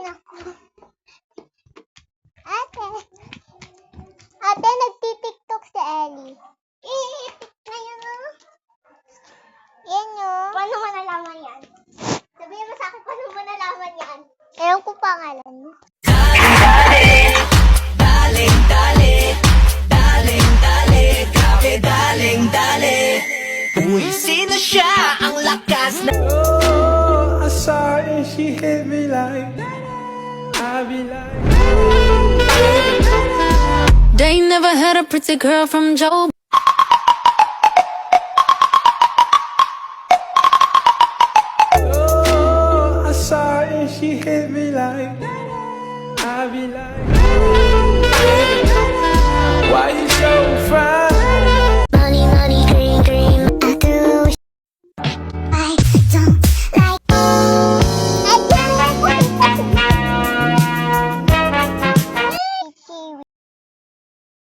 ako. Ate, nagtitiktok si Ellie. Ngayon o. Yan o. Paano mo nalaman yan? Sabihin mo sa akin, paano mo nalaman yan? Ewan ko pangalan mo. Uy, sino siya? Ang lakas na Oh, I saw her and she hit me like I be like They never had a pretty girl from Joe. Oh, I saw her and she hit me like I be like Why you so fine? Money,